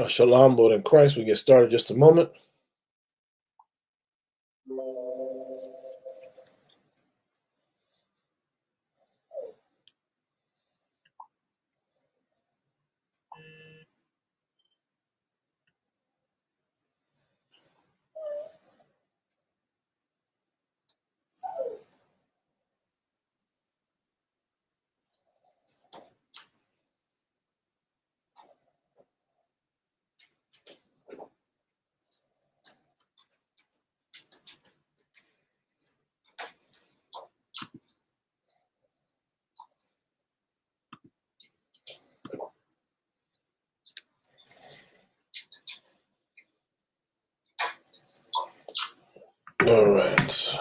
Shalom, Lord in Christ. We get started just a moment. All right.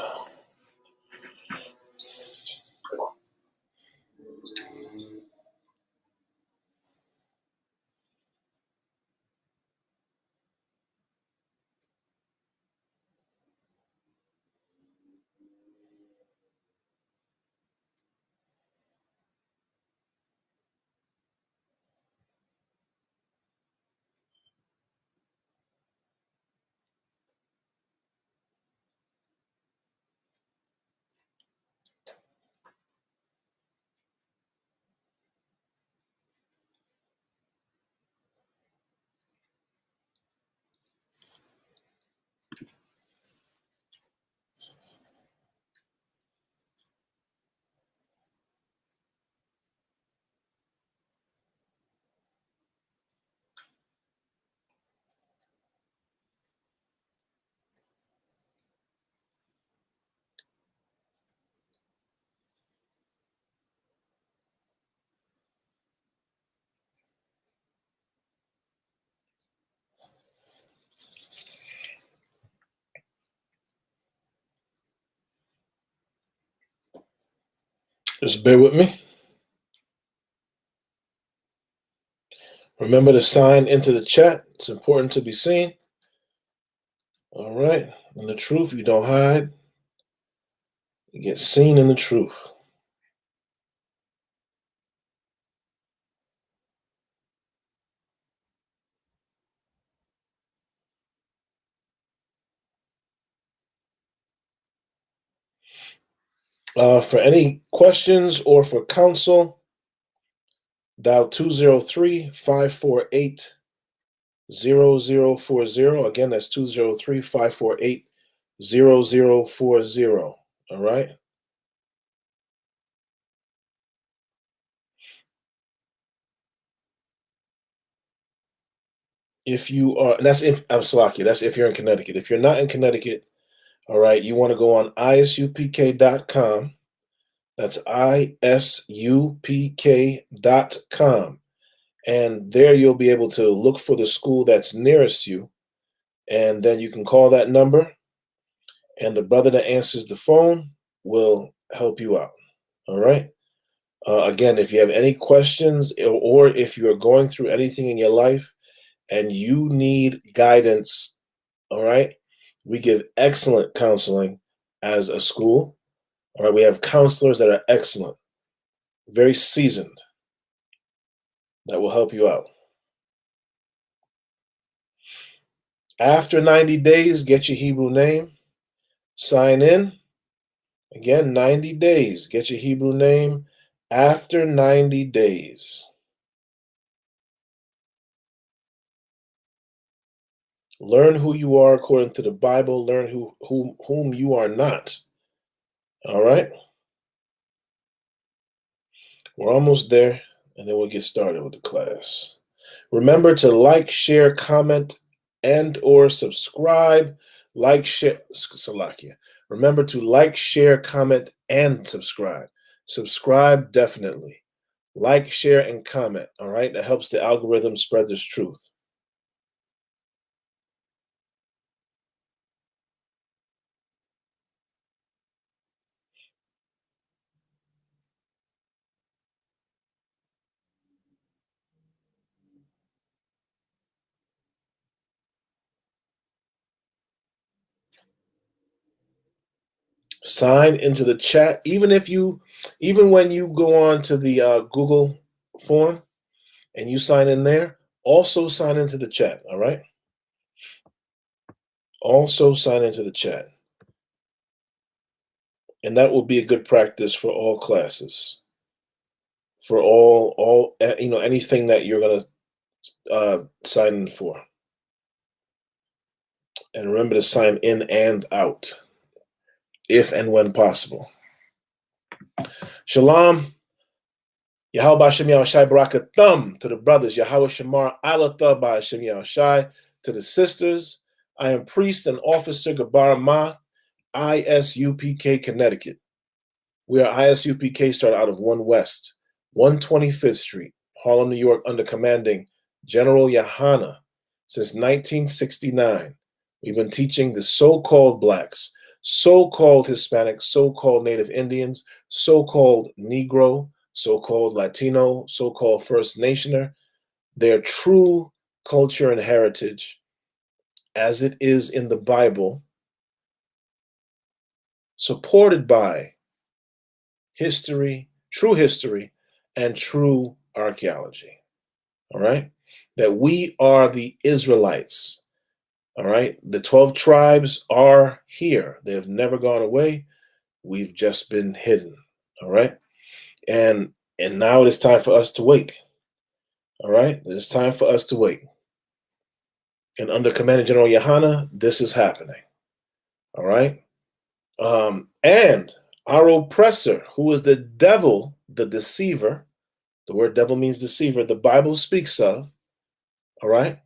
Just bear with me. Remember to sign into the chat. It's important to be seen. All right. In the truth, you don't hide. You get seen in the truth. For any questions or for counsel, dial 203-548-0040. Again, that's 203-548-0040. All right. If you are, and that's if I'm Slovakia, that's if you're in Connecticut. If you're not in Connecticut, all right, you want to go on isupk.com. That's isupk.com. And there you'll be able to look for the school that's nearest you. And then you can call that number, and the brother that answers the phone will help you out. All right. Again, if you have any questions or if you're going through anything in your life and you need guidance, all right, we give excellent counseling as a school. All right, we have counselors that are excellent, very seasoned, that will help you out. After 90 days, get your Hebrew name, sign in. Again, 90 days, get your Hebrew name after 90 days. Learn who you are according to the Bible. Learn whom you are not. All right? We're almost there, and then we'll get started with the class. Remember to like, share, comment, and or subscribe. Like, share, Salakia. Remember to like, share, comment, and subscribe. Subscribe definitely. Like, share, and comment. All right? That helps the algorithm spread this truth. Sign into the chat, even when you go on to the Google form and you sign in there, Also sign into the chat, all right? Also sign into the chat. And that will be a good practice for all classes. For all anything that you're going to sign in for. And remember to sign in and out, if and when possible. Shalom. Yahweh Hashem Yahushai Barakathum to the brothers. Yahweh Shamar Alatha by Hashem Yahushai to the sisters. I am priest and officer Gabar Math, ISUPK, Connecticut. We are ISUPK, started out of 1 West, 125th Street, Harlem, New York, under commanding General Yahana since 1969. We've been teaching the so-called blacks, so-called Hispanics, so-called Native Indians, so-called Negro, so-called Latino, so-called First Nationer, their true culture and heritage, as it is in the Bible, supported by history, and true archaeology. All right? That we are the Israelites. All right? The 12 tribes are here. They have never gone away. We've just been hidden. All right? And now it is time for us to wake. All right? It is time for us to wake. And under Commander General Yahana, this is happening. All right? And our oppressor, who is the devil, the deceiver, the word devil means deceiver, the Bible speaks of, all right?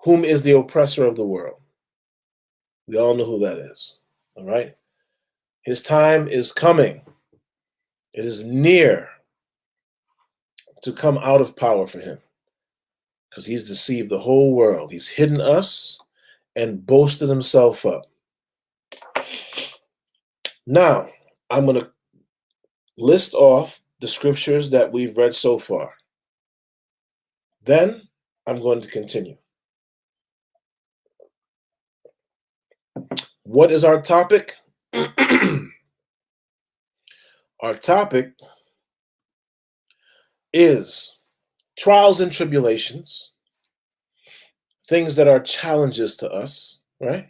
Whom is the oppressor of the world? We all know who that is, all right? His time is coming. It is near to come out of power for him because he's deceived the whole world. He's hidden us and boasted himself up. Now, I'm going to list off the scriptures that we've read so far. Then I'm going to continue. What is our topic? Our topic is trials and tribulations, things that are challenges to us, right?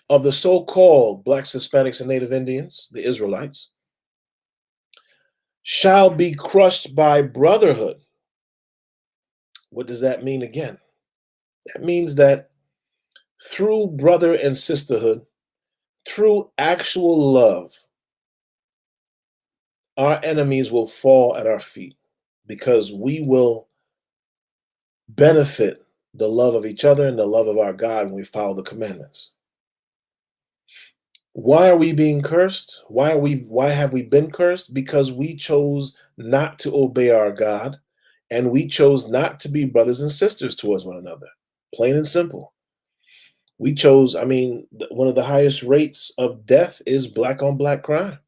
Of the so-called Blacks, Hispanics, and Native Indians, the Israelites, shall be crushed by brotherhood. What does that mean again? That means that through brother and sisterhood, through actual love, our enemies will fall at our feet because we will benefit the love of each other and the love of our God when we follow the commandments. Why are we being cursed? Why have we been cursed? Because we chose not to obey our God, and we chose not to be brothers and sisters towards one another. Plain and simple. We chose, one of the highest rates of death is black on black crime.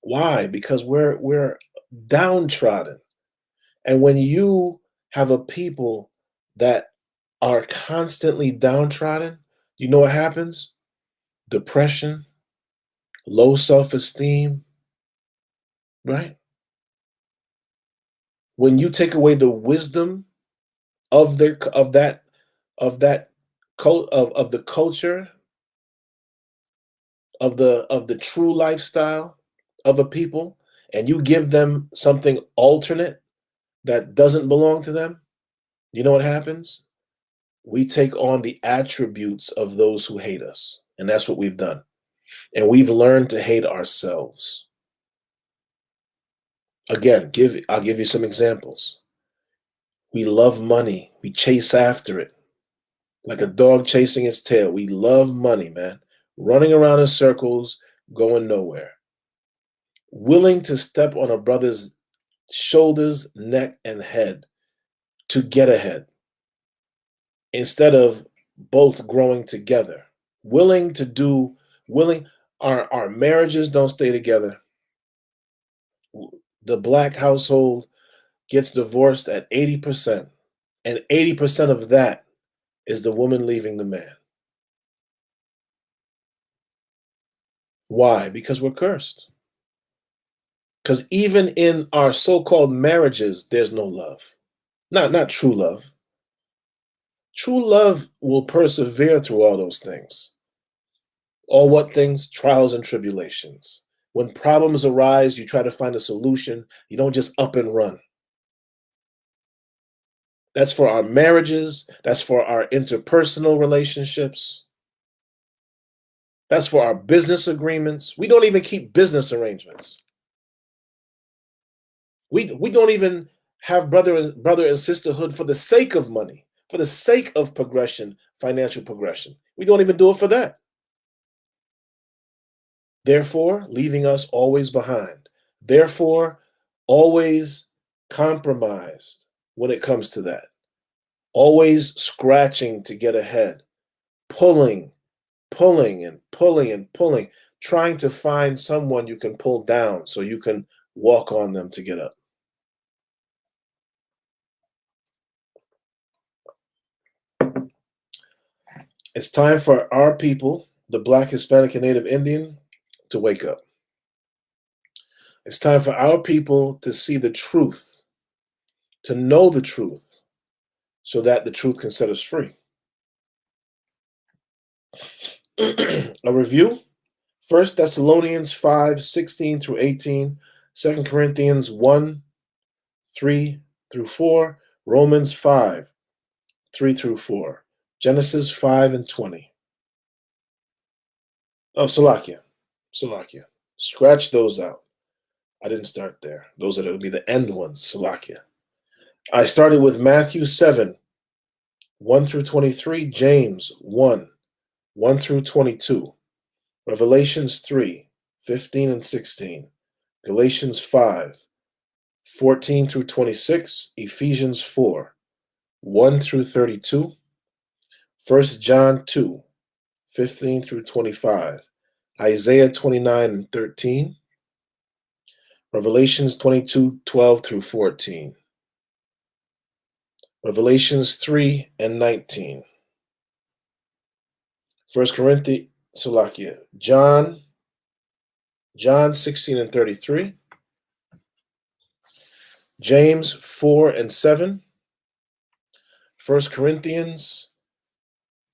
Why? Because we're downtrodden. And when you have a people that are constantly downtrodden, you know what happens? Depression, low self-esteem, right? When you take away the wisdom of the culture, of the true lifestyle of a people, and you give them something alternate that doesn't belong to them, you know what happens? We take on the attributes of those who hate us. And that's what we've done. And we've learned to hate ourselves. Again, I'll give you some examples. We love money. We chase after it. Like a dog chasing its tail. We love money, man. Running around in circles, going nowhere. Willing to step on a brother's shoulders, neck, and head to get ahead, instead of both growing together. Our marriages don't stay together. The black household gets divorced at 80%, and 80% of that is the woman leaving the man. Why? Because we're cursed. Because even in our so-called marriages, there's no love. Not true love. True love will persevere through all those things. All what things? Trials and tribulations. When problems arise, you try to find a solution. You don't just up and run. That's for our marriages. That's for our interpersonal relationships. That's for our business agreements. We don't even keep business arrangements. We don't even have brother and sisterhood for the sake of money, for the sake of progression, financial progression. We don't even do it for that. Therefore, leaving us always behind. Therefore, always compromised when it comes to that. Always scratching to get ahead, pulling, pulling and pulling and pulling, trying to find someone you can pull down so you can walk on them to get up. It's time for our people, the Black, Hispanic, and Native Indian, to wake up. It's time for our people to see the truth, to know the truth, so that the truth can set us free. A review: 1 Thessalonians 5:16 through 18, 2 Corinthians 1:3 through 4, Romans 5:3 through 4, Genesis 5 and 20. Oh, Salakia. Scratch those out. I didn't start there. Those will be the end ones, Salakia. I started with Matthew 7:1 through 23, James 1:1 through 22, Revelations 3:15 and 16, Galatians 5:14 through 26, Ephesians 4:1 through 32, 1 John 2:15 through 25, Isaiah 29 and 13, Revelations 22:12 through 14, Revelations 3 and 19, 1 Corinthians, Salakia, John 16 and 33, James 4 and 7, 1 Corinthians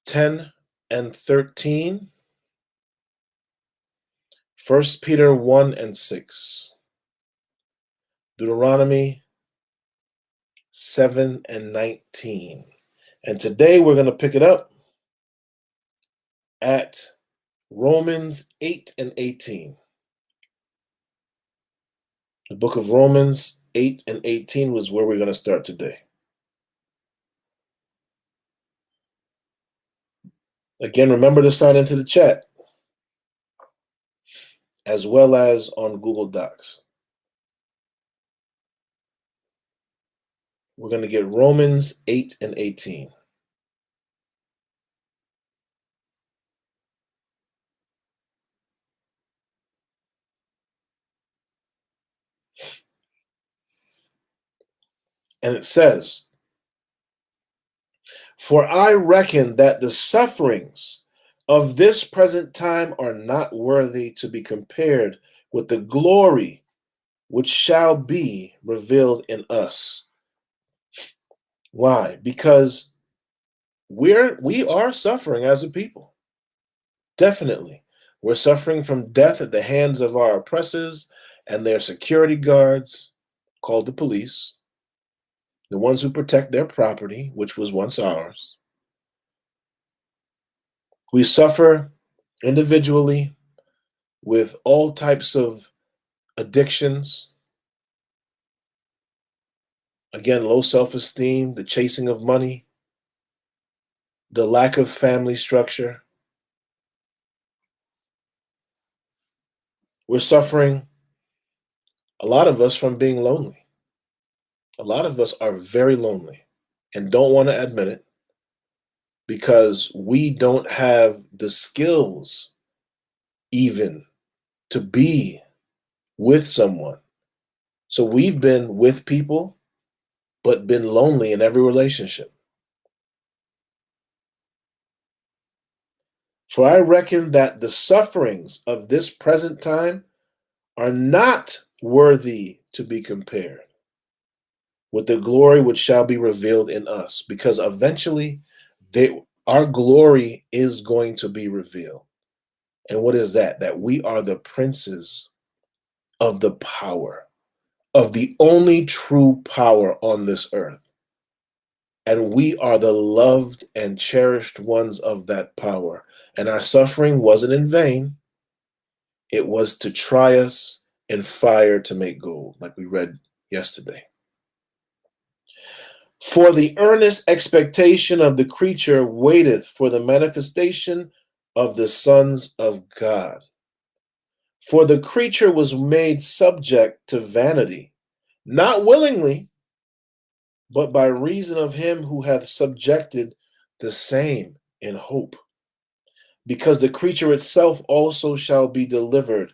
10 and 13, 1 Peter 1 and 6, Deuteronomy 7 and 19. And today we're going to pick it up at Romans 8 and 18. The book of Romans 8 and 18 was where we're going to start today. Again, remember to sign into the chat, as well as on Google Docs. We're going to get Romans 8 and 18. And it says, "For I reckon that the sufferings of this present time are not worthy to be compared with the glory which shall be revealed in us." Why? Because we are suffering as a people. Definitely. We're suffering from death at the hands of our oppressors and their security guards, called the police, the ones who protect their property, which was once ours. We suffer individually with all types of addictions. Again, low self-esteem, the chasing of money, the lack of family structure. We're suffering, a lot of us, from being lonely. A lot of us are very lonely and don't want to admit it because we don't have the skills even to be with someone. So we've been with people, but been lonely in every relationship. For I reckon that the sufferings of this present time are not worthy to be compared with the glory which shall be revealed in us, because eventually our glory is going to be revealed. And what is that? That we are the princes of the power, of the only true power on this earth. And we are the loved and cherished ones of that power. And our suffering wasn't in vain. It was to try us in fire to make gold, like we read yesterday. For the earnest expectation of the creature waiteth for the manifestation of the sons of God. For the creature was made subject to vanity, not willingly, but by reason of him who hath subjected the same in hope. Because the creature itself also shall be delivered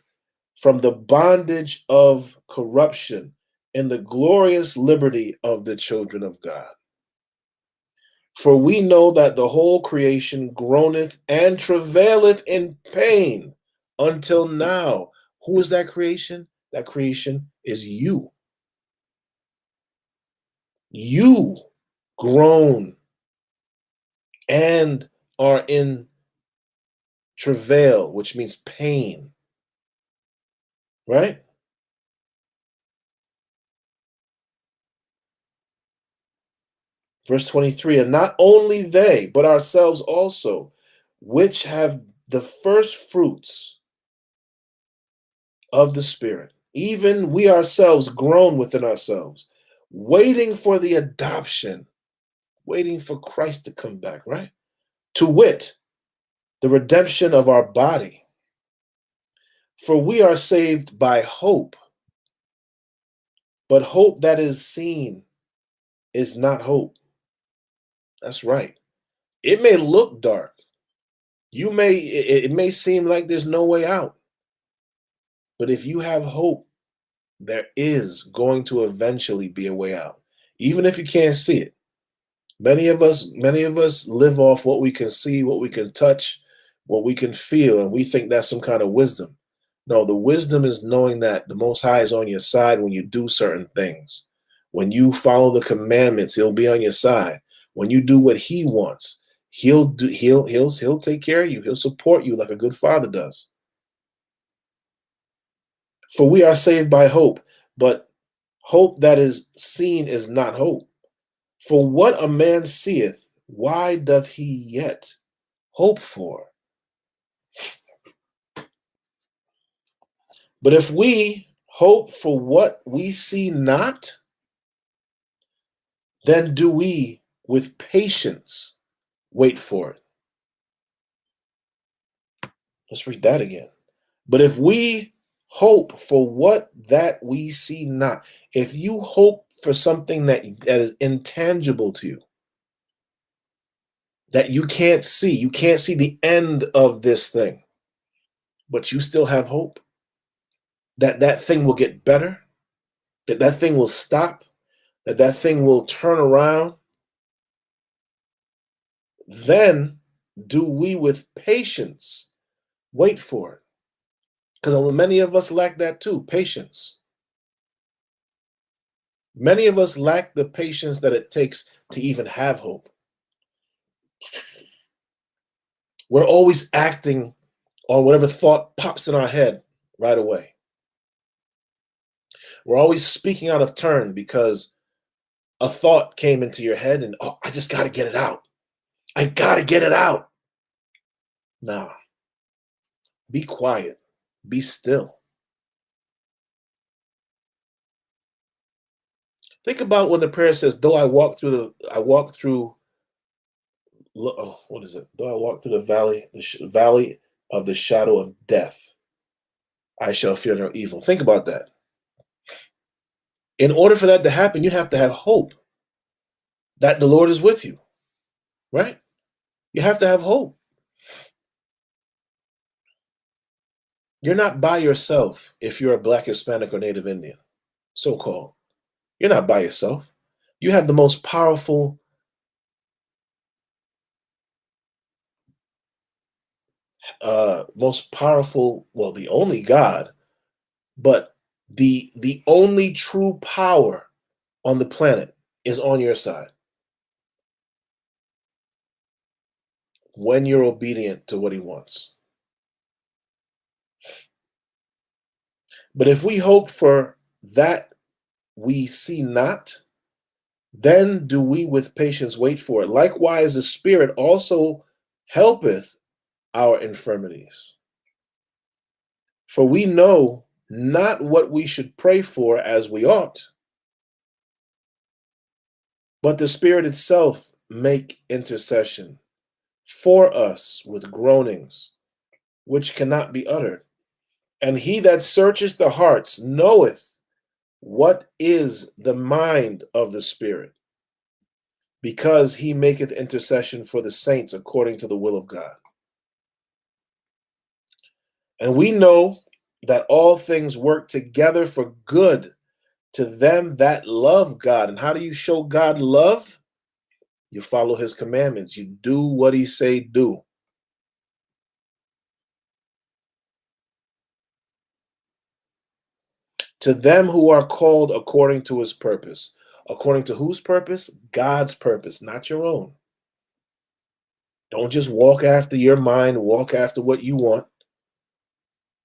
from the bondage of corruption in the glorious liberty of the children of God. For we know that the whole creation groaneth and travaileth in pain until now. Who is that creation? That creation is you. You groan and are in travail, which means pain, right? Verse 23, and not only they, but ourselves also, which have the first fruits of the Spirit, even we ourselves groan within ourselves, waiting for the adoption, waiting for Christ to come back, right? To wit, the redemption of our body. For we are saved by hope, but hope that is seen is not hope. That's right. It may look dark. It may seem like there's no way out. But if you have hope, there is going to eventually be a way out, even if you can't see it. Many of us live off what we can see, what we can touch, what we can feel, and we think that's some kind of wisdom. No, the wisdom is knowing that the Most High is on your side when you do certain things. When you follow the commandments, He'll be on your side. When you do what He wants, He'll take care of you. He'll support you like a good father does. For we are saved by hope, but hope that is seen is not hope. For what a man seeth, why doth he yet hope for? But if we hope for what we see not, then do we with patience wait for it. Let's read that again. But if we hope for what that we see not, if you hope for something that is intangible to you, that you can't see the end of this thing, but you still have hope that that thing will get better, that that thing will stop, that that thing will turn around, then do we with patience wait for it. Because many of us lack that too, patience. Many of us lack the patience that it takes to even have hope. We're always acting on whatever thought pops in our head right away. We're always speaking out of turn because a thought came into your head and, oh, I just got to get it out. I got to get it out. Nah, be quiet, be still. Think about when the prayer says, though I walk through what is it? Though I walk through the valley of the shadow of death, I shall fear no evil. Think about that. In order for that to happen, you have to have hope that the Lord is with you, right? You have to have hope. You're not by yourself if you're a Black, Hispanic, or Native Indian, so-called. You're not by yourself. You have the most powerful well, the only God, but the only true power on the planet is on your side when you're obedient to what he wants. But if we hope for that we see not, then do we with patience wait for it. Likewise, the Spirit also helpeth our infirmities. For we know not what we should pray for as we ought, but the Spirit itself make intercession for us with groanings which cannot be uttered. And he that searcheth the hearts knoweth what is the mind of the Spirit, because he maketh intercession for the saints according to the will of God. And we know that all things work together for good to them that love God. And how do you show God love? You follow his commandments. You do what he say do. To them who are called according to his purpose. According to whose purpose? God's purpose, not your own. Don't just walk after your mind, walk after what you want.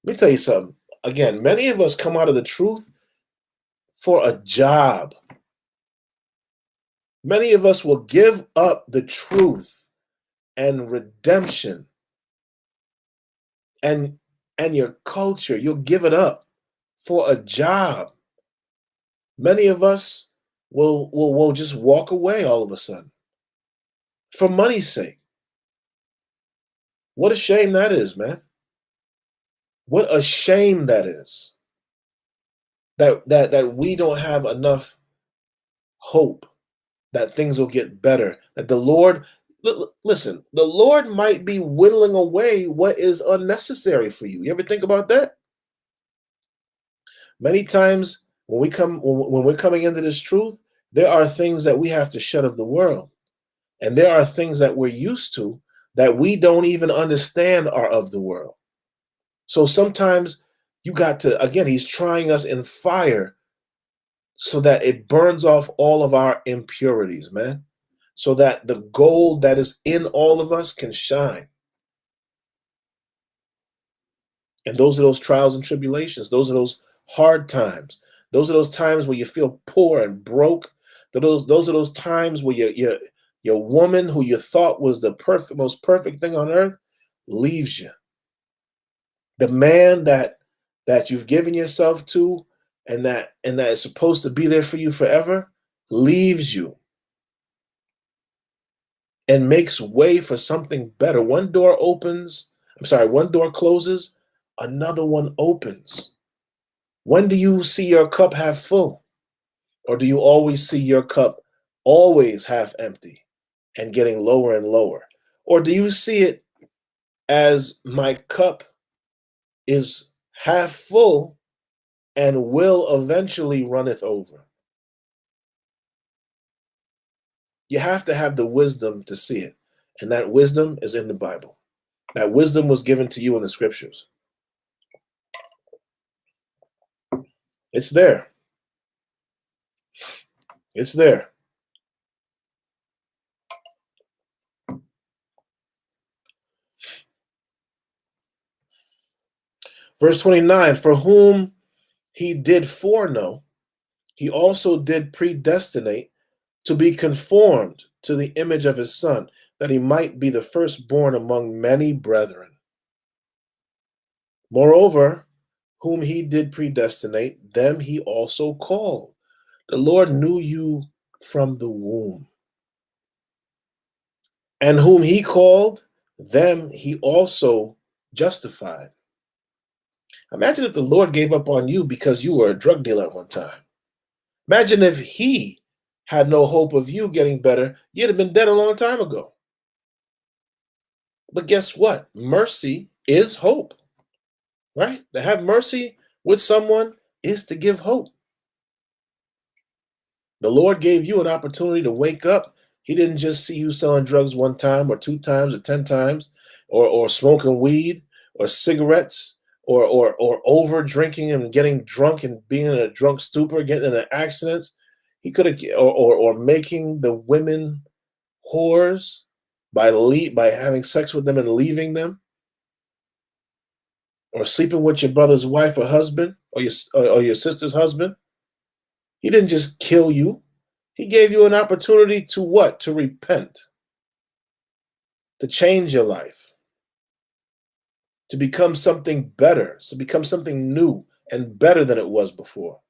Let me tell you something. Again, many of us come out of the truth for a job. Many of us will give up the truth and redemption and your culture. You'll give it up for a job. Many of us will just walk away all of a sudden for money's sake. What a shame that is, man. What a shame that is. That we don't have enough hope that things will get better. That the Lord, listen, the Lord might be whittling away what is unnecessary for you. You ever think about that? Many times when we're coming into this truth, there are things that we have to shut of the world. And there are things that we're used to that we don't even understand are of the world. So sometimes you got to, again, he's trying us in fire so that it burns off all of our impurities, man. So that the gold that is in all of us can shine. And those are those trials and tribulations. Those are those hard times. Those are those times where you feel poor and broke. Those are those times where your woman who you thought was the most perfect thing on earth leaves you. The man that you've given yourself to and that is supposed to be there for you forever leaves you and makes way for something better. One door closes, another one opens. When do you see your cup half full? Or do you always see your cup always half empty and getting lower and lower? Or do you see it as my cup is half full and will eventually runneth over? You have to have the wisdom to see it. And that wisdom is in the Bible. That wisdom was given to you in the scriptures. It's there. It's there. Verse 29, for whom he did foreknow, he also did predestinate to be conformed to the image of his Son, that he might be the firstborn among many brethren. Moreover, whom he did predestinate, them he also called. The Lord knew you from the womb. And whom he called, them he also justified. Imagine if the Lord gave up on you because you were a drug dealer at one time. Imagine if he had no hope of you getting better. You'd have been dead a long time ago. But guess what? Mercy is hope, right? To have mercy with someone is to give hope. The Lord gave you an opportunity to wake up. He didn't just see you selling drugs one time or 2 times or 10 times or smoking weed or cigarettes or over drinking and getting drunk and being in a drunk stupor, getting into accidents. He could have, or making the women whores by having sex with them and leaving them, or sleeping with your brother's wife or husband, or your sister's husband. He didn't just kill you. He gave you an opportunity to what? To repent, to change your life, to become something better, to become something new and better than it was before.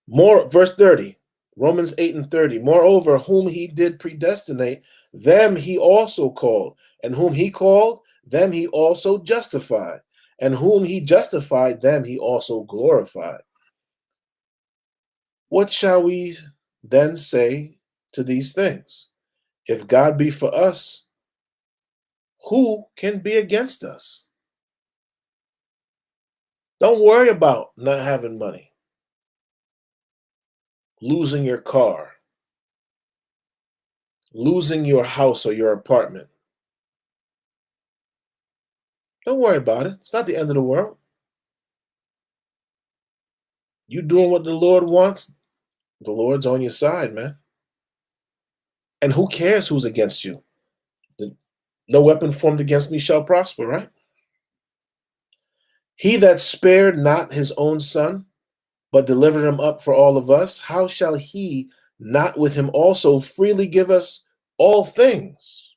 Verse 30, Romans 8:30. Moreover, whom he did predestinate, them he also called. And whom he called, them he also justified. And whom he justified, them he also glorified. What shall we then say to these things? If God be for us, who can be against us? Don't worry about not having money, losing your car, losing your house or your apartment. Don't worry about it. It's not the end of the world. You doing what the Lord wants, the Lord's on your side, man. And who cares who's against you? No weapon formed against me shall prosper, right? He that spared not his own son, but delivered him up for all of us, how shall he not with him also freely give us all things?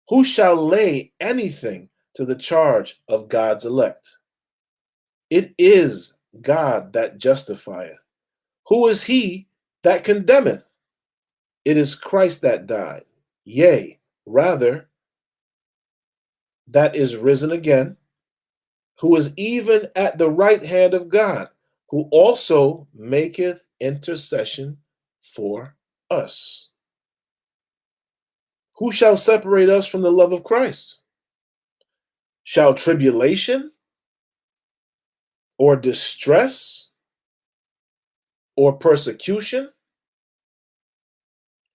Who shall lay anything to the charge of God's elect? It is God that justifieth. Who is he that condemneth? It is Christ that died, yea, rather, that is risen again, who is even at the right hand of God, who also maketh intercession for us. Who shall separate us from the love of Christ? Shall tribulation, or distress, or persecution,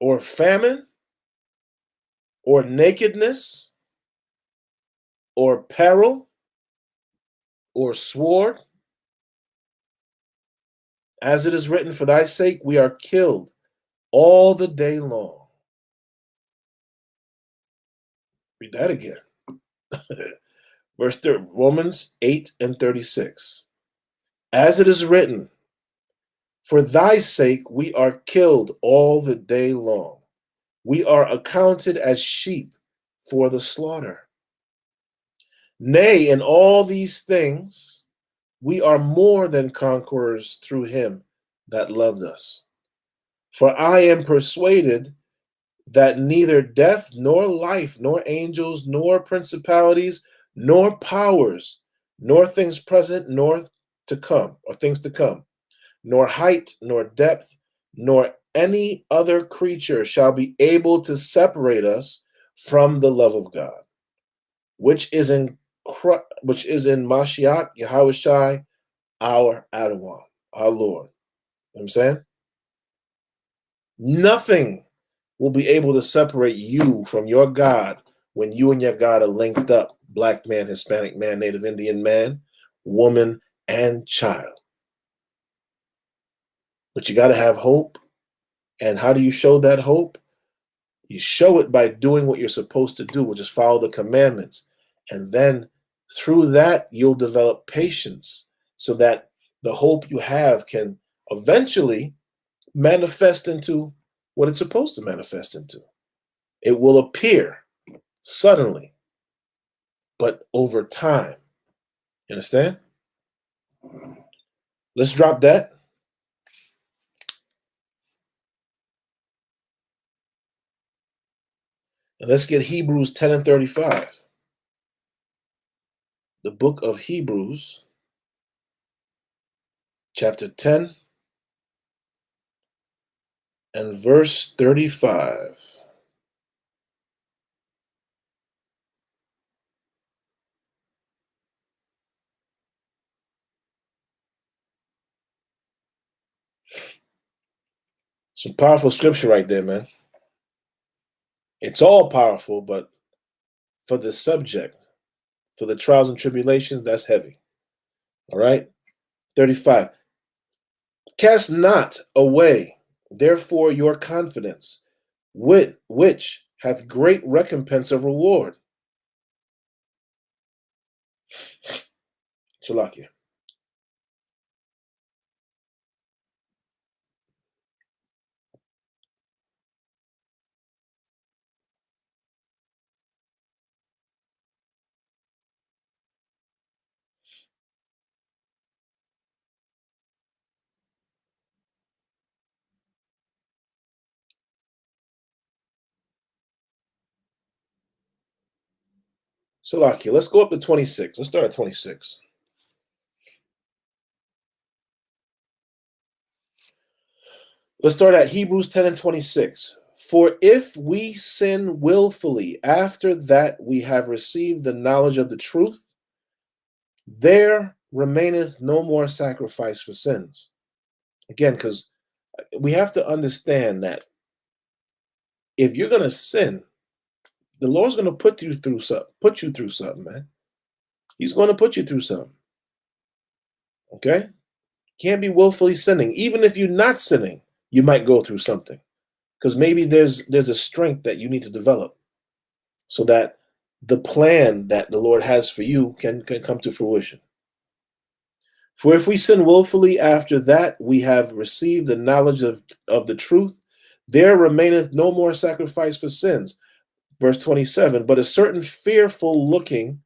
or famine, or nakedness, or peril, or sword? As it is written, for thy sake we are killed all the day long. Read that again. Verse 3, Romans 8:36. As it is written, for thy sake we are killed all the day long. We are accounted as sheep for the slaughter. Nay, in all these things we are more than conquerors through him that loved us. For I am persuaded that neither death, nor life, nor angels, nor principalities, nor powers, nor things present, nor to come, or things to come, nor height, nor depth, nor any other creature shall be able to separate us from the love of God, which is in Mashiach Yahushai, our Adawan, our Lord. You know what I'm saying? Nothing will be able to separate you from your God when you and your God are linked up, black man, Hispanic man, Native Indian man, woman, and child. But you got to have hope. And how do you show that hope? You show it by doing what you're supposed to do, which is follow the commandments. And then through that, you'll develop patience so that the hope you have can eventually manifest into what it's supposed to manifest into. It will appear suddenly, but over time. You understand? Let's drop that. And let's get Hebrews 10 and 35. The book of Hebrews, chapter 10 and verse 35. Some powerful scripture right there, man. It's all powerful, but for the subject, for the trials and tribulations, that's heavy. All right. 35. Cast not away, therefore, your confidence, which hath great recompense of reward. Salakia. Salakia. Let's go up to 26. Let's start at 26. Let's start at Hebrews 10 and 26. For if we sin willfully after that we have received the knowledge of the truth, there remaineth no more sacrifice for sins. Again, because we have to understand that if you're going to sin, the Lord's going to put you through something, man. He's going to put you through something. Okay? Can't be willfully sinning. Even if you're not sinning, you might go through something. Because maybe there's a strength that you need to develop so that the plan that the Lord has for you can come to fruition. For if we sin willfully after that we have received the knowledge of the truth, there remaineth no more sacrifice for sins. Verse 27, but a certain fearful looking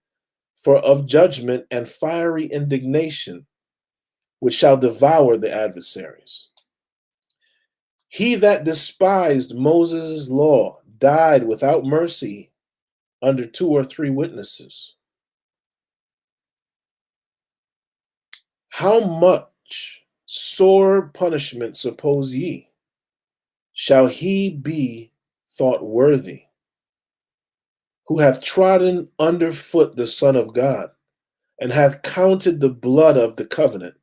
for of judgment and fiery indignation, which shall devour the adversaries. He that despised Moses' law died without mercy under 2 or 3 witnesses. How much sore punishment, suppose ye, shall he be thought worthy, who hath trodden under foot the Son of God, and hath counted the blood of the covenant,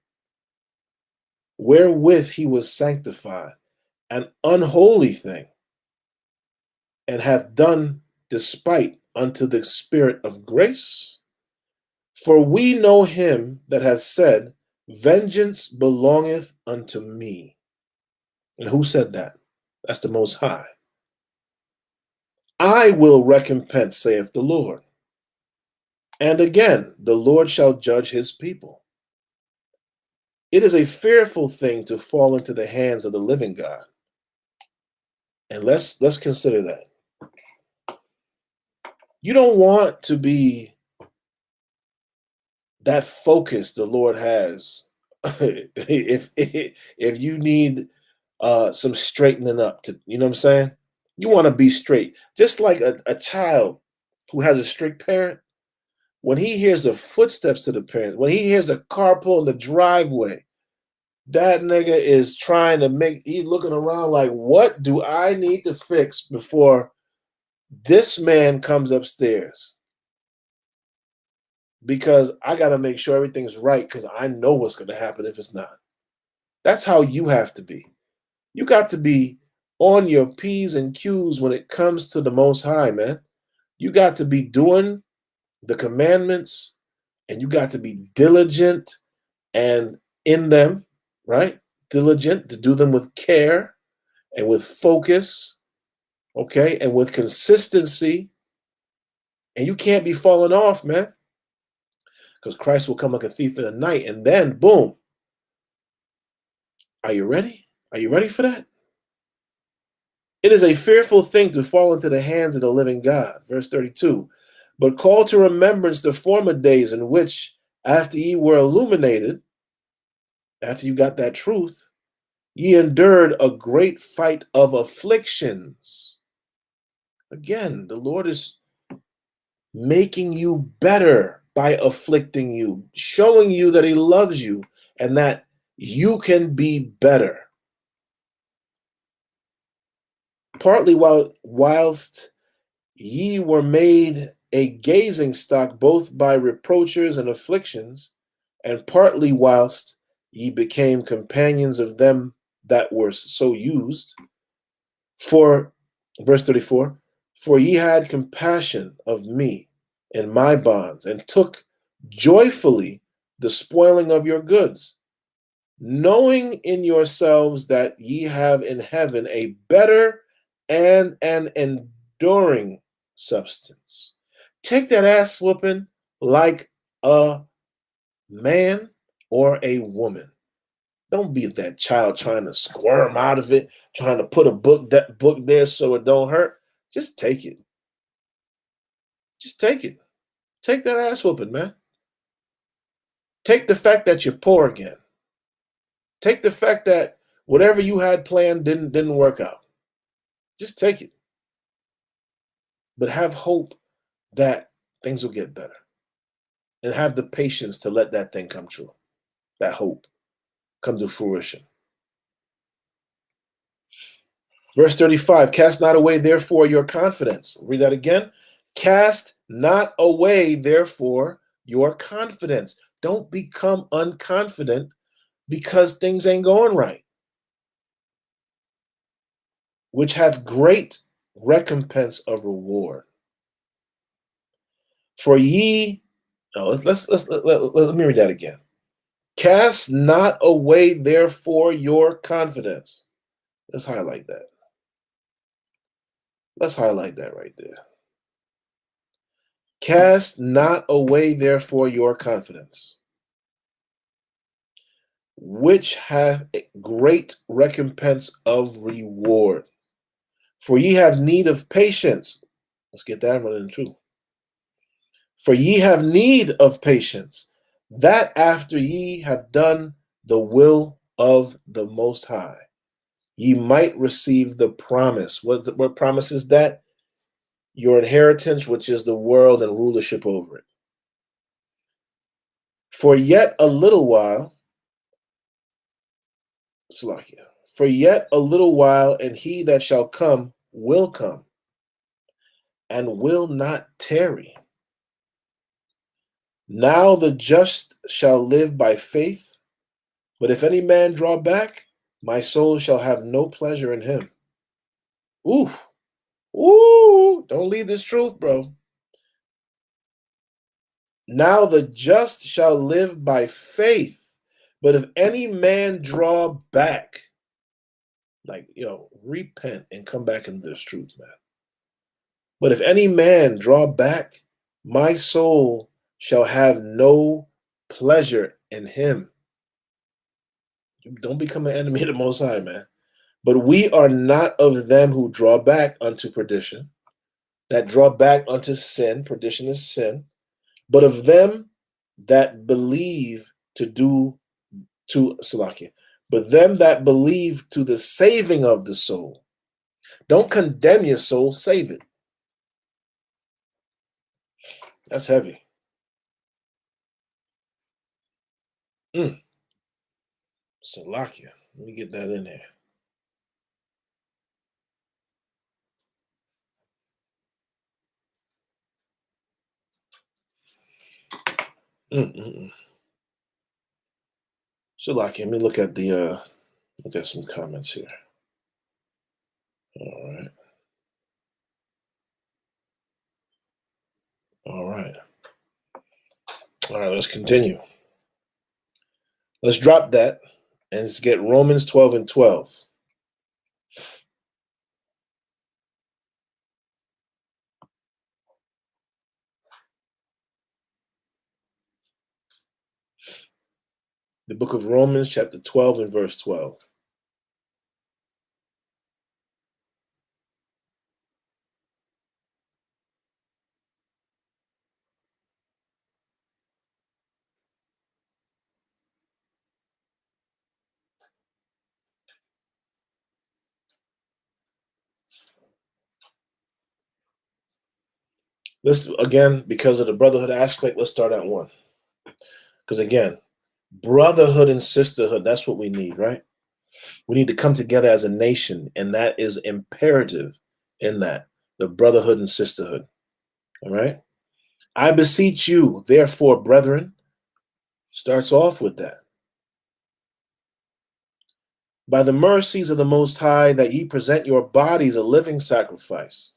wherewith he was sanctified, an unholy thing, and hath done despite unto the Spirit of grace? For we know him that hath said, vengeance belongeth unto me. And who said that? That's the Most High. I will recompense, saith the Lord. And again, the Lord shall judge his people. It is a fearful thing to fall into the hands of the living God. And let's consider that. You don't want to be that focused the Lord has. if you need some straightening up, to, you know what I'm saying? You want to be straight. Just like a child who has a strict parent, when he hears the footsteps of the parent, when he hears a car pull in the driveway, that nigga is trying to he's looking around like, what do I need to fix before this man comes upstairs? Because I got to make sure everything's right because I know what's going to happen if it's not. That's how you have to be. You got to be on your P's and Q's when it comes to the Most High, man. You got to be doing the commandments and you got to be diligent and in them, right? Diligent to do them with care and with focus, okay? And with consistency. And you can't be falling off, man. Because Christ will come like a thief in the night and then, boom. Are you ready? Are you ready for that? It is a fearful thing to fall into the hands of the living God. Verse 32. But call to remembrance the former days in which, after ye were illuminated, after you got that truth, ye endured a great fight of afflictions. Again, the Lord is making you better by afflicting you, showing you that he loves you and that you can be better. Partly whilst ye were made a gazing stock both by reproaches and afflictions, and partly whilst ye became companions of them that were so used. For, verse 34, for ye had compassion of me and my bonds, and took joyfully the spoiling of your goods, knowing in yourselves that ye have in heaven a better and an enduring substance. Take that ass whooping like a man or a woman. Don't be that child trying to squirm out of it, trying to put a book there so it don't hurt. Just take it. Just take it. Take that ass whooping, man. Take the fact that you're poor again. Take the fact that whatever you had planned didn't work out. Just take it. But have hope that things will get better. And have the patience to let that thing come true. That hope come to fruition. Verse 35, cast not away therefore your confidence. Read that again. Cast not away therefore your confidence. Don't become unconfident because things ain't going right. Which hath great recompense of reward. For ye, let me read that again. Cast not away therefore your confidence. Let's highlight that. Let's highlight that right there. Cast not away therefore your confidence, which hath great recompense of reward. For ye have need of patience. Let's get that running too. For ye have need of patience, that after ye have done the will of the Most High, ye might receive the promise. What promise is that? Your inheritance, which is the world and rulership over it. For yet a little while, Salakia, for yet a little while, and he that shall come will come, and will not tarry. Now the just shall live by faith, but if any man draw back, my soul shall have no pleasure in him. Oof. Ooh, don't leave this truth, bro. Now the just shall live by faith, but if any man draw back, repent and come back into this truth, man. But if any man draw back, my soul shall have no pleasure in him. Don't become an enemy of the Most High, man. But we are not of them who draw back unto perdition, that draw back unto sin. Perdition is sin. But of them that believe but them that believe to the saving of the soul. Don't condemn your soul, save it. That's heavy. Salakia. Let me get that in there. Salakia. Let me look at some comments here. All right. All right. All right, let's continue. Let's drop that and let's get Romans 12 and 12. The book of Romans, chapter 12 and verse 12. Let's, again, because of the brotherhood aspect, let's start at 1. Because again, brotherhood and sisterhood, that's what we need, right? We need to come together as a nation, and that is imperative in that, the brotherhood and sisterhood. All right? I beseech you, therefore, brethren, starts off with that. By the mercies of the Most High, that ye present your bodies a living sacrifice.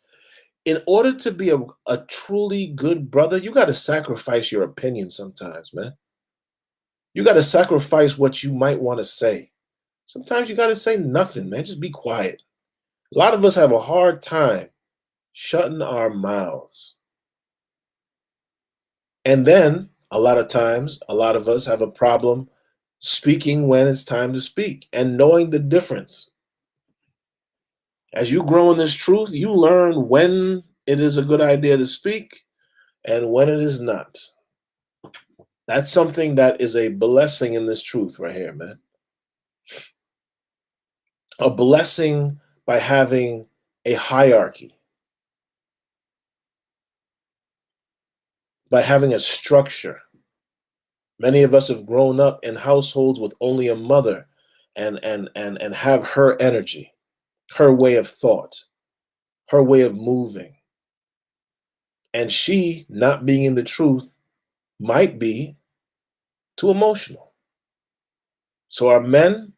In order to be a truly good brother, you got to sacrifice your opinion sometimes, man. You got to sacrifice what you might want to say. Sometimes you got to say nothing, man. Just be quiet. A lot of us have a hard time shutting our mouths. And then a lot of times, a lot of us have a problem speaking when it's time to speak and knowing the difference. As you grow in this truth, you learn when it is a good idea to speak and when it is not. That's something that is a blessing in this truth right here, man. A blessing by having a hierarchy, by having a structure. Many of us have grown up in households with only a mother and have her energy, her way of thought, her way of moving. And she, not being in the truth, might be too emotional. So our men,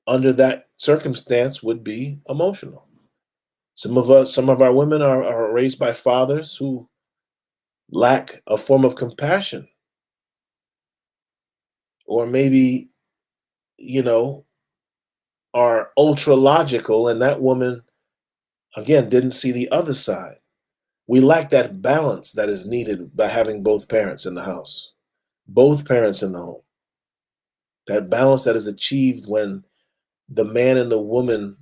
under that circumstance, would be emotional. Some of our women are raised by fathers who lack a form of compassion, or maybe, you know, are ultra logical, and that woman, again, didn't see the other side. We lack that balance that is needed by having both parents in the house, both parents in the home. That balance that is achieved when the man and the woman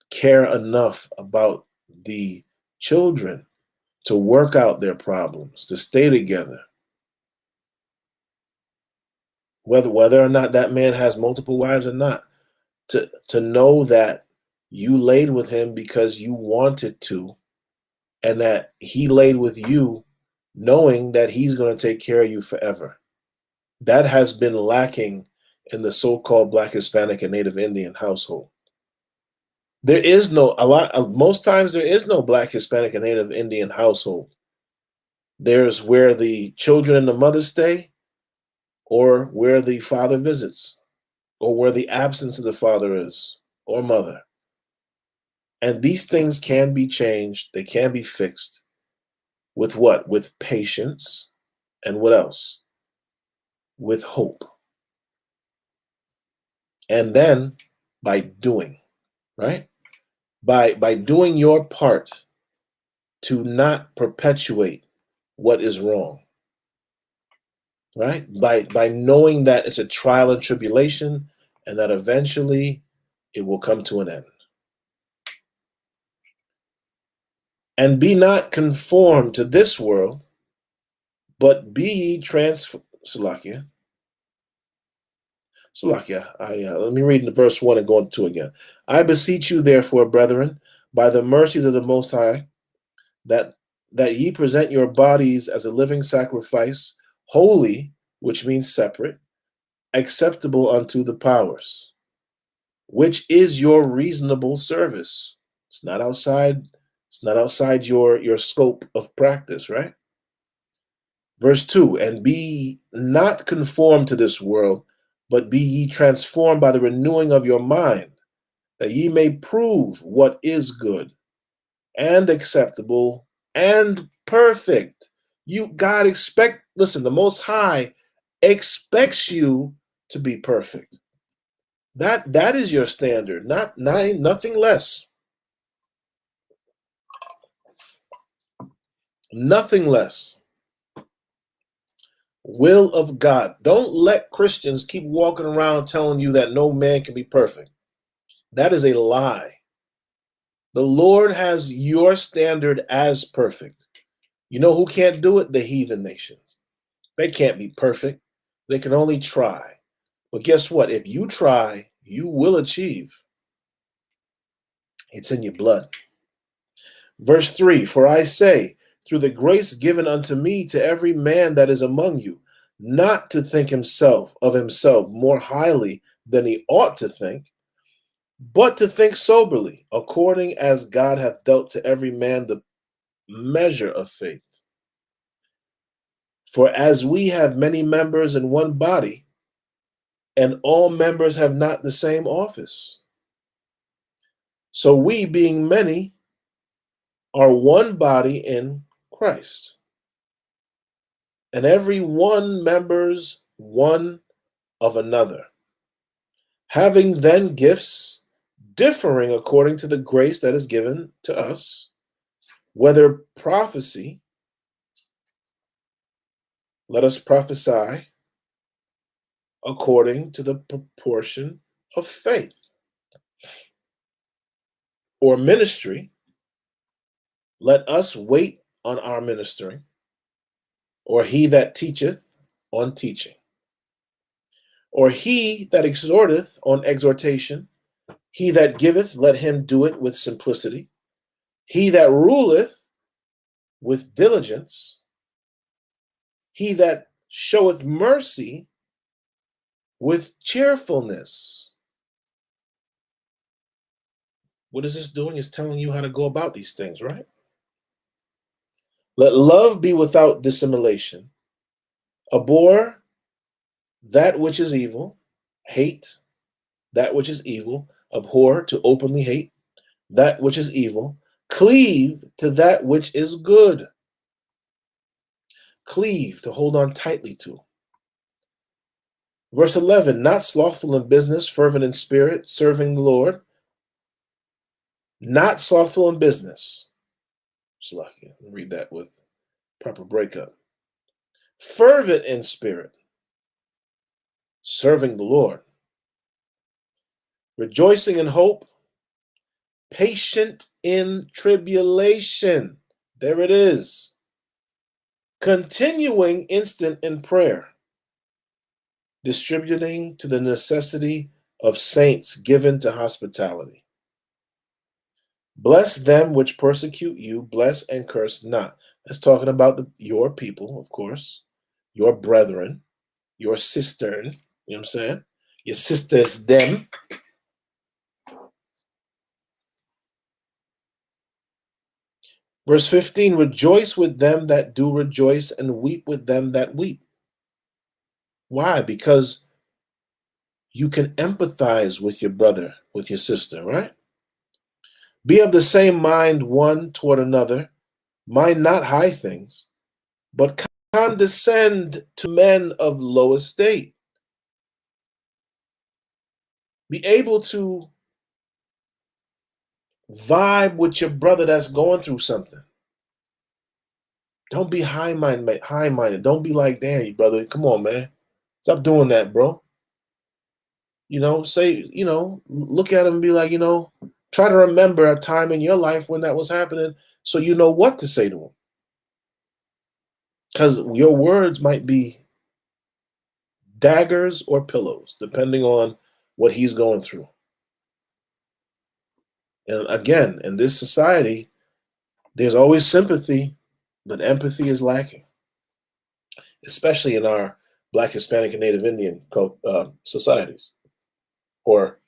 care enough about the children to work out their problems, to stay together. Whether or not that man has multiple wives or not, to know that you laid with him because you wanted to, and that he laid with you knowing that he's going to take care of you forever. That has been lacking in the so-called Black, Hispanic, and Native Indian household. There is no, most times there is no Black, Hispanic, and Native Indian household. There's where the children and the mother stay, or where the father visits, or where the absence of the father is, or mother. And these things can be changed, they can be fixed with what? With patience, and what else? With hope. And then by doing, right? By doing your part to not perpetuate what is wrong, right? By knowing that it's a trial and tribulation, and that eventually it will come to an end. And be not conformed to this world, but be ye Salakia. Let me read in verse 1 and go into 2 again. I beseech you, therefore, brethren, by the mercies of the Most High, that ye present your bodies as a living sacrifice, holy, which means separate, acceptable unto the powers, which is your reasonable service. It's not outside your scope of practice, right? Verse 2, and be not conformed to this world, but be ye transformed by the renewing of your mind, that ye may prove what is good and acceptable and perfect. Listen, the Most High expects you to be perfect. That is your standard, nothing less. Nothing less. Will of God. Don't let Christians keep walking around telling you that no man can be perfect. That is a lie. The Lord has your standard as perfect. You know who can't do it? The heathen nations. They can't be perfect. They can only try. But guess what? If you try, you will achieve. It's in your blood. Verse 3, for I say, through the grace given unto me, to every man that is among you, not to think of himself more highly than he ought to think, but to think soberly, according as God hath dealt to every man the measure of faith. For as we have many members in one body, and all members have not the same office, so we, being many, are one body in Christ, and every one members one of another, having then gifts differing according to the grace that is given to us, whether prophecy, let us prophesy according to the proportion of faith, or ministry, let us wait on our ministering, or he that teacheth on teaching, or he that exhorteth on exhortation, he that giveth, let him do it with simplicity, he that ruleth with diligence, he that showeth mercy with cheerfulness. What is this doing? It's telling you how to go about these things, right? Let love be without dissimulation. Abhor that which is evil, hate that which is evil, abhor to openly hate that which is evil, cleave to that which is good. Cleave, to hold on tightly to. Verse 11, not slothful in business, fervent in spirit, serving the Lord. Not slothful in business. Read that with proper breakup. Fervent in spirit, serving the Lord. Rejoicing in hope, patient in tribulation. There it is. Continuing instant in prayer. Distributing to the necessity of saints, given to hospitality. Bless them which persecute you, bless and curse not. That's talking about your people, of course, your brethren, your cistern, you know what I'm saying? Your sisters, them. Verse 15, rejoice with them that do rejoice and weep with them that weep. Why? Because you can empathize with your brother, with your sister, right? Be of the same mind one toward another. Mind not high things, but condescend to men of low estate. Be able to vibe with your brother that's going through something. Don't be high-minded. Don't be like, damn, brother, come on, man. Stop doing that, bro. Look at him and be like, try to remember a time in your life when that was happening so you know what to say to him. Because your words might be daggers or pillows, depending on what he's going through. And again, in this society, there's always sympathy, but empathy is lacking, especially in our Black, Hispanic, and Native Indian societies or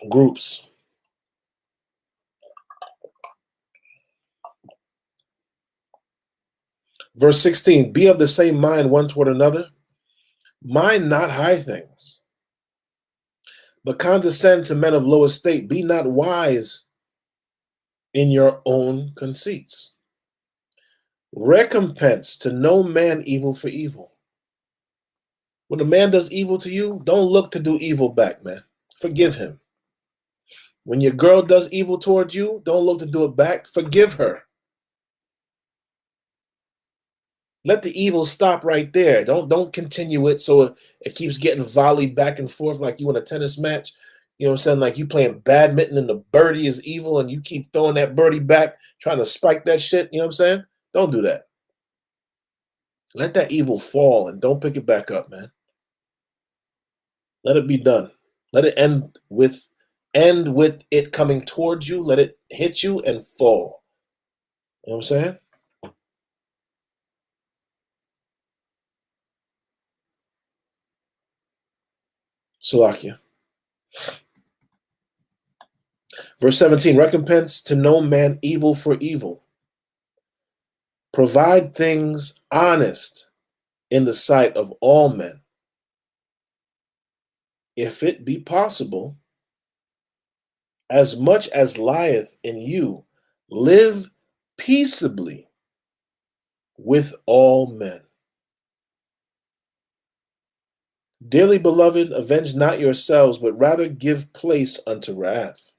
groups. Verse 16, be of the same mind one toward another. Mind not high things, but condescend to men of low estate. Be not wise in your own conceits. Recompense to no man evil for evil. When a man does evil to you, don't look to do evil back, man. Forgive him. When your girl does evil towards you, don't look to do it back. Forgive her. Let the evil stop right there. Don't continue it so it keeps getting volleyed back and forth like you in a tennis match. You know what I'm saying? Like you playing badminton and the birdie is evil and you keep throwing that birdie back, trying to spike that shit. You know what I'm saying? Don't do that. Let that evil fall and don't pick it back up, man. Let it be done. Let it end with it coming towards you. Let it hit you and fall. You know what I'm saying? Salakia. Verse 17, recompense to no man evil for evil. Provide things honest in the sight of all men. If it be possible, as much as lieth in you, live peaceably with all men. Dearly beloved, avenge not yourselves, but rather give place unto wrath.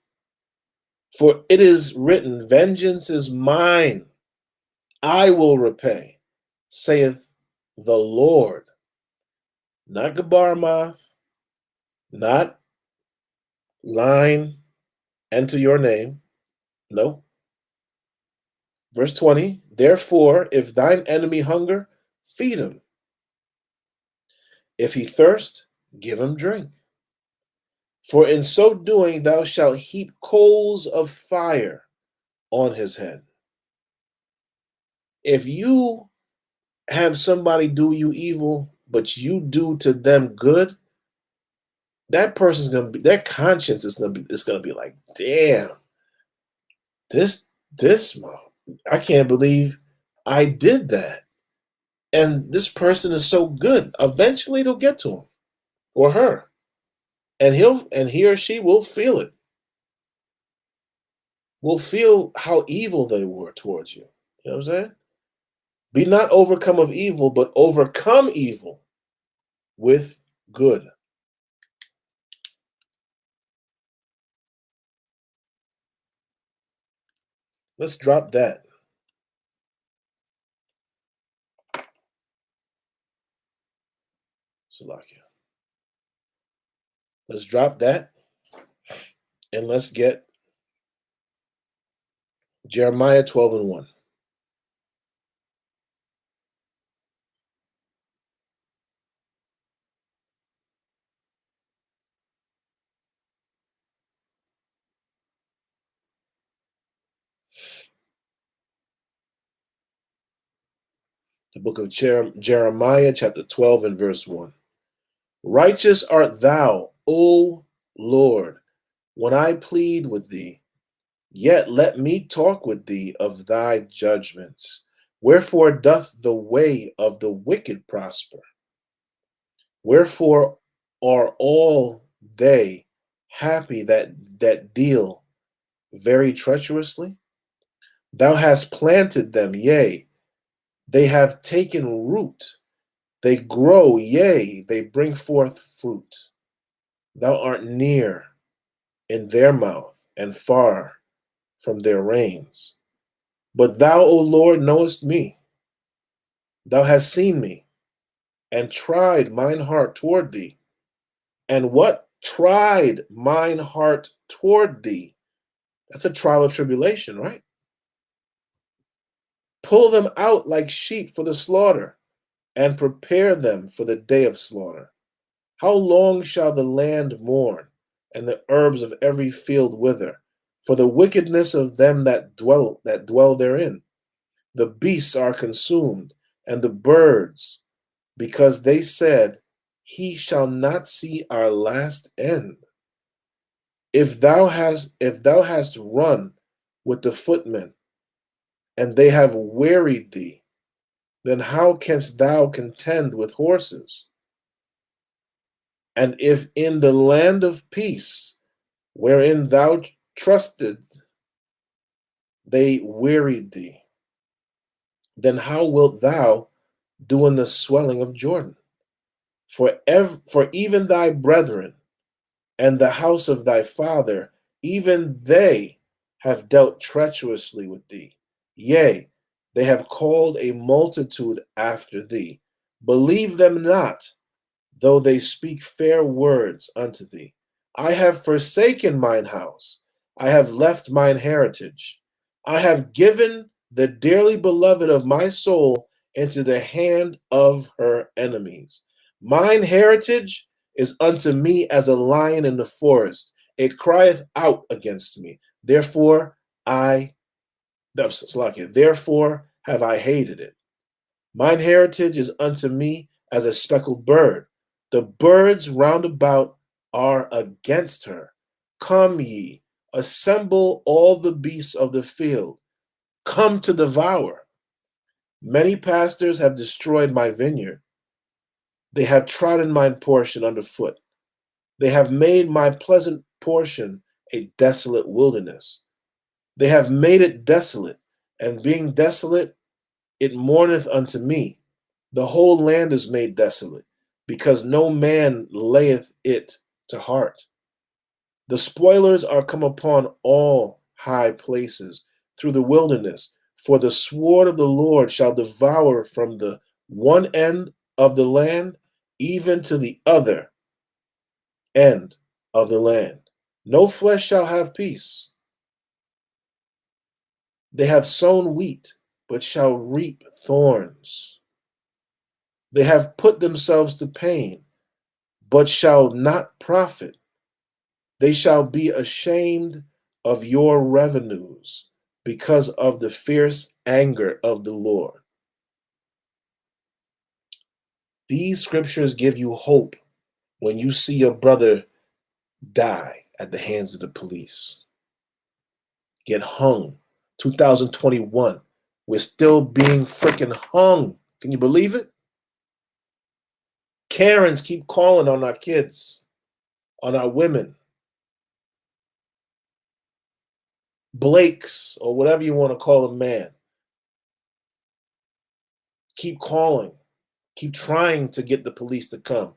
For it is written, vengeance is mine, I will repay, saith the Lord. Not Gabarmoth, not line, enter your name. No. Verse 20, therefore, if thine enemy hunger, feed him. If he thirst, give him drink. For in so doing thou shalt heap coals of fire on his head. If you have somebody do you evil, but you do to them good, that person's gonna be, their conscience is gonna be like, damn, this I can't believe I did that. And this person is so good. Eventually it'll get to him or her. And he or she will feel it. Will feel how evil they were towards you. You know what I'm saying? Be not overcome of evil, but overcome evil with good. Let's drop that. Salakia. Let's drop that and let's get Jeremiah 12:1. The book of Jeremiah, chapter 12 and verse 1. Righteous art thou, O Lord, when I plead with thee. Yet let me talk with thee of thy judgments. Wherefore doth the way of the wicked prosper? Wherefore are all they happy that deal very treacherously? Thou hast planted them, yea, they have taken root. They grow, yea, they bring forth fruit. Thou art near in their mouth and far from their reins. But thou, O Lord, knowest me. Thou hast seen me and tried mine heart toward thee. And what tried mine heart toward thee? That's a trial of tribulation, right? Pull them out like sheep for the slaughter, and prepare them for the day of slaughter. How long shall the land mourn, and the herbs of every field wither, for the wickedness of them that dwell therein? The beasts are consumed, and the birds, because they said, he shall not see our last end. If thou hast run with the footmen, and they have wearied thee, then how canst thou contend with horses? And if in the land of peace, wherein thou trusted, they wearied thee, then how wilt thou do in the swelling of Jordan? For even thy brethren and the house of thy father, even they have dealt treacherously with thee. Yea, they have called a multitude after thee. Believe them not, though they speak fair words unto thee. I have forsaken mine house, I have left mine heritage. I have given the dearly beloved of my soul into the hand of her enemies. Mine heritage is unto me as a lion in the forest. It crieth out against me. Therefore have I hated it. Mine heritage is unto me as a speckled bird. The birds round about are against her. Come ye, assemble all the beasts of the field. Come to devour. Many pastors have destroyed my vineyard. They have trodden mine portion underfoot. They have made my pleasant portion a desolate wilderness. They have made it desolate, and being desolate, it mourneth unto me. The whole land is made desolate, because no man layeth it to heart. The spoilers are come upon all high places through the wilderness, for the sword of the Lord shall devour from the one end of the land even to the other end of the land. No flesh shall have peace. They have sown wheat, but shall reap thorns. They have put themselves to pain, but shall not profit. They shall be ashamed of your revenues because of the fierce anger of the Lord. These scriptures give you hope when you see your brother die at the hands of the police, get hung. 2021, we're still being freaking hung. Can you believe it? Karens keep calling on our kids, on our women. Blakes, or whatever you want to call a man, keep calling, keep trying to get the police to come,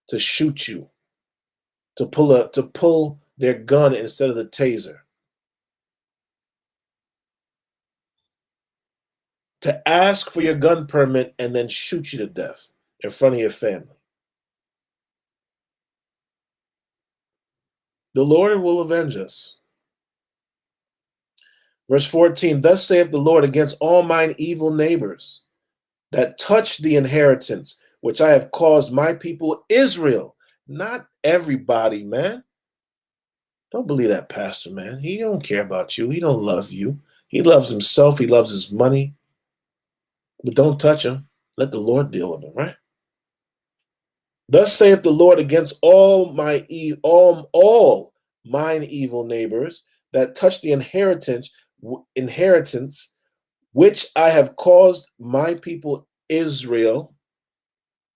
to shoot you, to pull their gun instead of the taser, to ask for your gun permit and then shoot you to death in front of your family. The Lord will avenge us. Verse 14, thus saith the Lord against all mine evil neighbors that touch the inheritance which I have caused my people Israel. Not everybody, man. Don't believe that pastor, man. He don't care about you. He don't love you. He loves himself. He loves his money. But don't touch him. Let the Lord deal with him, right? Thus saith the Lord against all mine evil neighbors that touch the inheritance which I have caused my people Israel.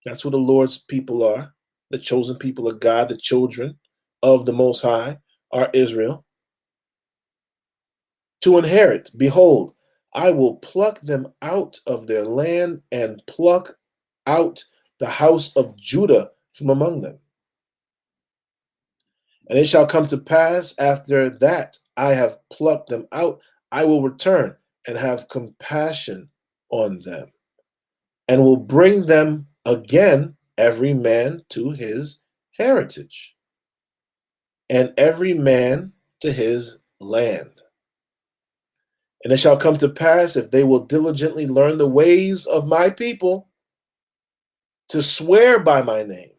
That's who the Lord's people are. The chosen people of God, the children of the Most High are Israel. To inherit, behold, I will pluck them out of their land and pluck out the house of Judah from among them. And it shall come to pass after that I have plucked them out, I will return and have compassion on them, and will bring them again, every man to his heritage, and every man to his land. And it shall come to pass, if they will diligently learn the ways of my people, to swear by my name,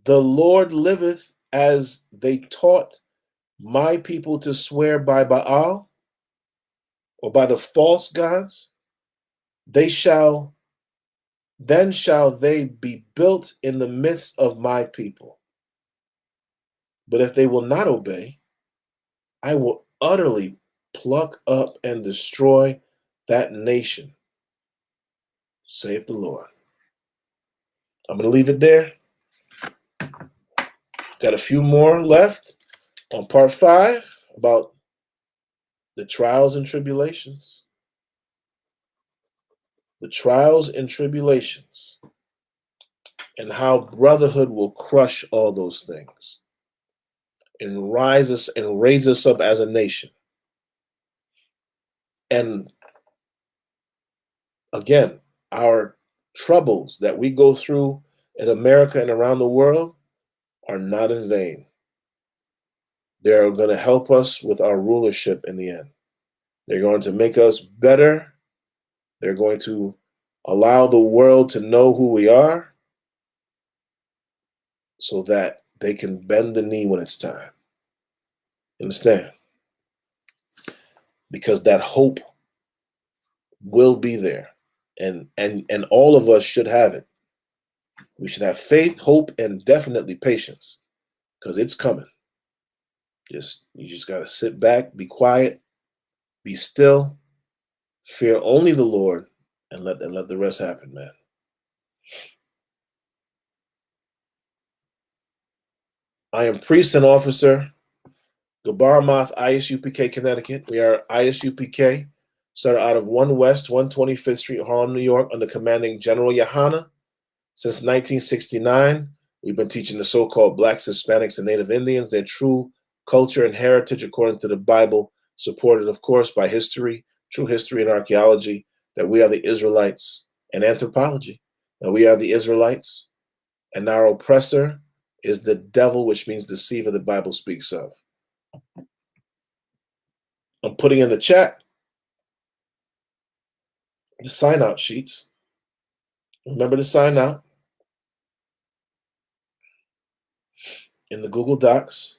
the Lord liveth, as they taught my people to swear by Baal, or by the false gods, then shall they be built in the midst of my people. But if they will not obey, I will utterly pluck up and destroy that nation, saith the Lord. I'm going to leave it there. Got a few more left on part 5 about the trials and tribulations. The trials and tribulations, and how brotherhood will crush all those things and raise us up as a nation. And again, our troubles that we go through in America and around the world are not in vain. They're going to help us with our rulership in the end. They're going to make us better. They're going to allow the world to know who we are so that they can bend the knee when it's time. Understand? Because that hope will be there. And all of us should have it. We should have faith, hope, and definitely patience, because it's coming. You just gotta sit back, be quiet, be still, fear only the Lord, and let the rest happen, man. I am priest and officer, Gabar Moth, ISUPK, Connecticut. We are ISUPK, Started out of 1 West 125th Street, Harlem, New York, under commanding General Yahana. Since 1969, we've been teaching the so-called Blacks, Hispanics, and Native Indians their true culture and heritage according to the Bible, supported, of course, by history, true history and archaeology, that we are the Israelites, and anthropology, that we are the Israelites, and our oppressor is the devil, which means deceiver, the Bible speaks of. I'm putting in the chat the sign-out sheets. Remember to sign out in the Google Docs.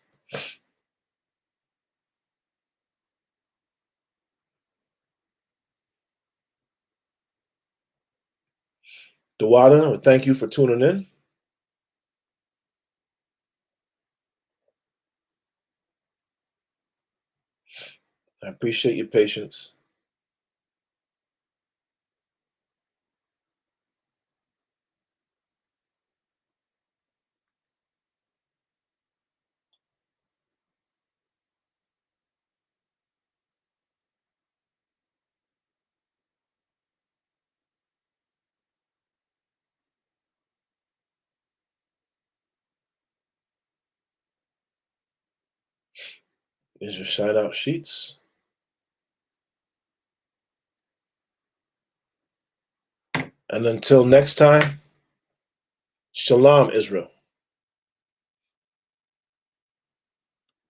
Dewada, thank you for tuning in. I appreciate your patience. Here's your sign-out sheets. And until next time, Shalom, Israel.